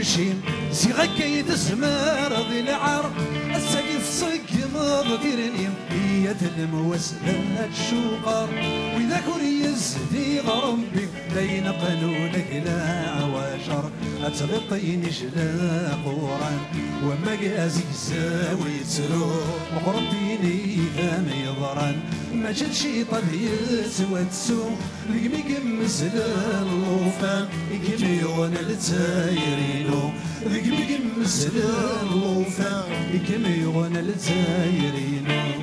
شين زيغا كي تزمر ذي العار الساقي الصق مضتيرني هي الموسلات الشوقار وإذا كون يزدي غرمبي لين قانونك لا عواشر أتغطيني جلا قران وما قازي زاوي تسرو مقربيني ذا ميضران ما جد شي طب يسوى تسو لقمي قمس للوفان يقمي وانا لتايرينو لقمي قمس للوفان يقمي وانا لتايرينو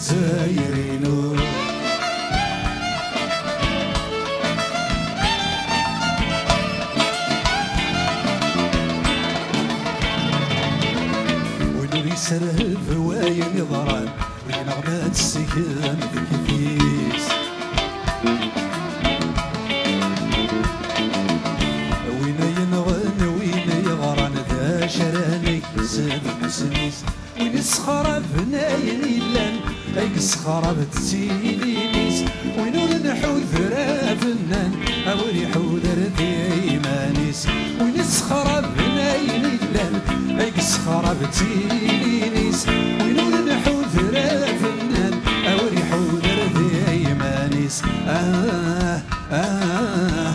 زايرينو ونوري سرهب وين ضران وين نغمات السكان بالكفيس وين ينغن وين يغران ذا شراني زاد مسنيس وين الصخرة بناين إلان هيك الصخرة بتسيلينيس وينو نحو ذرا فنان أولي حودر ديمانيس وين الصخرة بناين إلان هيك الصخرة بتسيلينيس وينو نحو ذرا فنان أولي حودر ديمانيس آه آه آه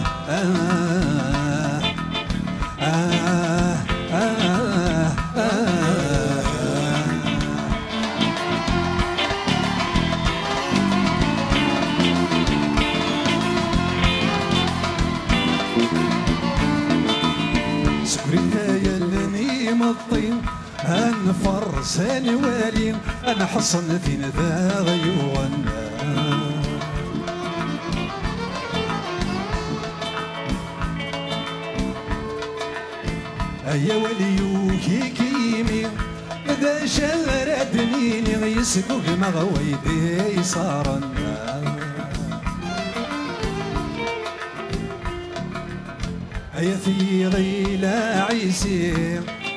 آه آه آه الطين أنا فرسان والين أنا حصن فين ذا غيوغنا أيا وليوكي كيمي ذا شغر دنيني يسكوك مغويدي صارنا أيا في غيلا عيسي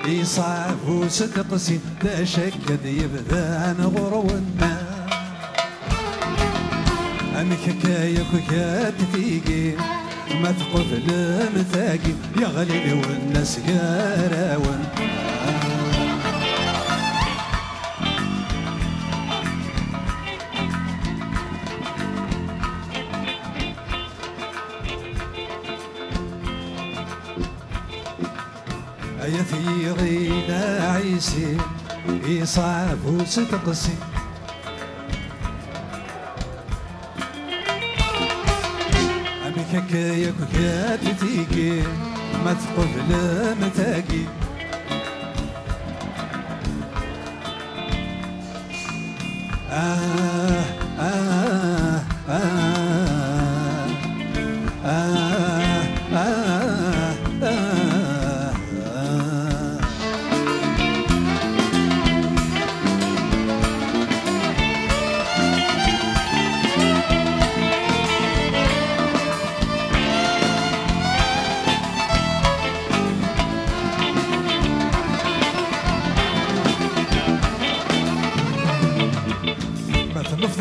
يصعب وستقسي لا شك يبدا غرونا أمك حكاية كات تيجي ما تقف المثاقي يا غليلي والناس قراون يا في غينا عيسي يصعب وستقسي أمي حكاية كات تيجي ما تقف المثاقي آه آه آه آه آه آه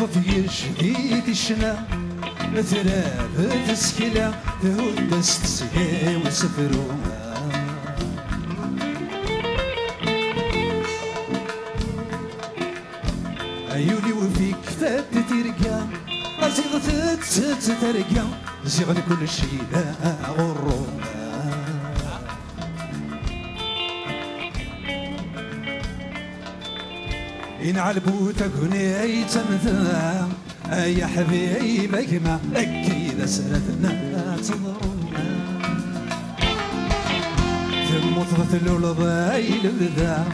في شديد الشنا مثلا تسكيلة تهود تسقي وسفروها عيوني وفيك فات ترقى زيغة تترقى زيغة كل شيء لا غرونا ينعلبو تقني تمثا يا حبيبك ما أكيد سردنا تضرنا ثم تغثلوا الضايل بذا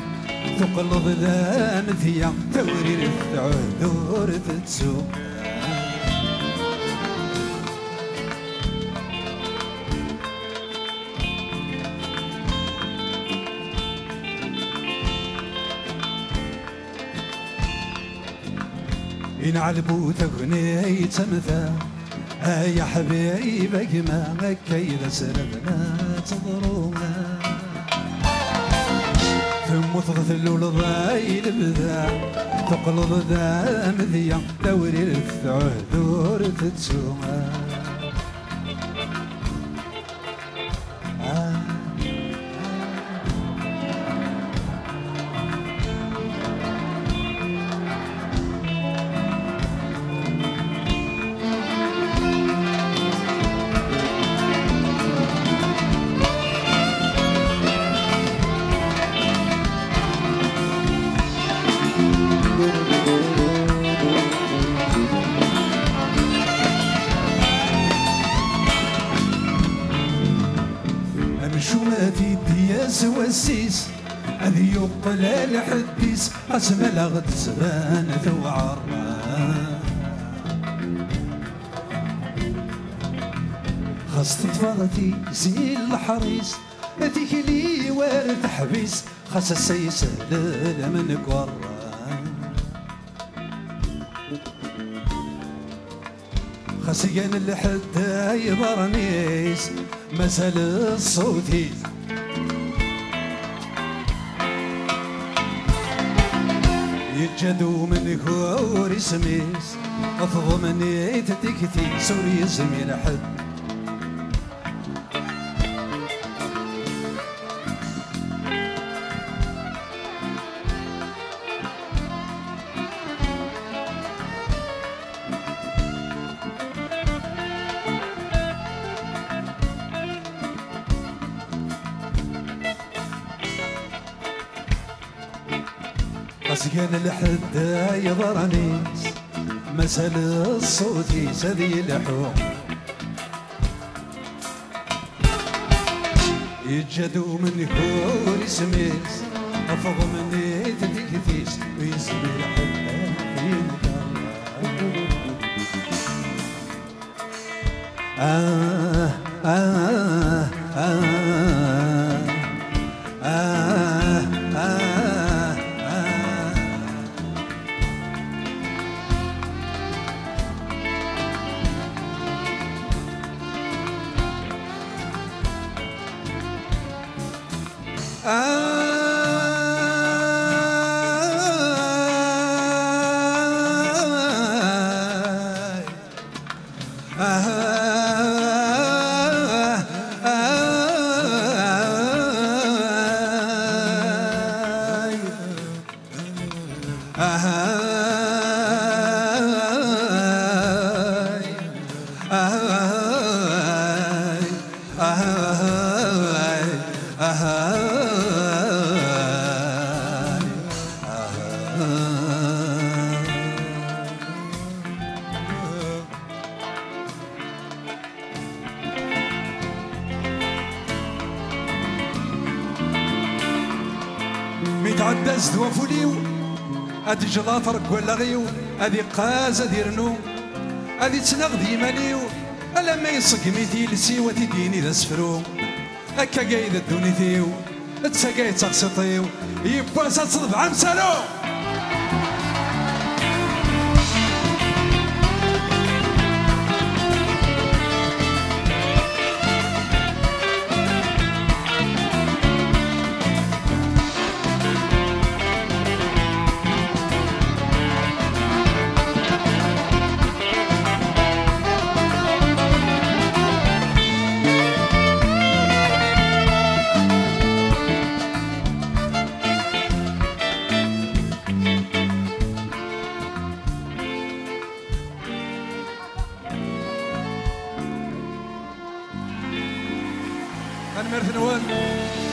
تقلب ذا مثيا تورير الثعذور تتسوق ينعلبو تغني تمثا يا حبيبك ما كيد سردنا تضرونا ثم تغثلوا الضايل بذا تقلب ذا مذيا دوري الثعذور تتسوما شوماتي دياس والسيس أذي يقل الحديس قسم لغد سبان ثوعر خاص تفاضتي زي الحريس ذيك لي وارد حبيس خاص السيس من قرى خسيان الحد يضرنيس مسال الصوتي يتجدوا من كوري سميس أفضمني تتكتي سوري زميل حد سكن الحد يضرنيس مسال الصوتي سذي لحوم يتجدوا من كور سميس أفضل مني تتكتيس ويسمي الحد في ميتعدز دوافوليو ادي جلاطرك ولا غيو ادي قاز ادي رنو ادي تنغدي ماليو الا ما يصق ميتي لسيوة ديني ذا سفرو هكا قايد الدونيتيو تساقايد تغسطيو يبا تصدف عمسالو مرث نوال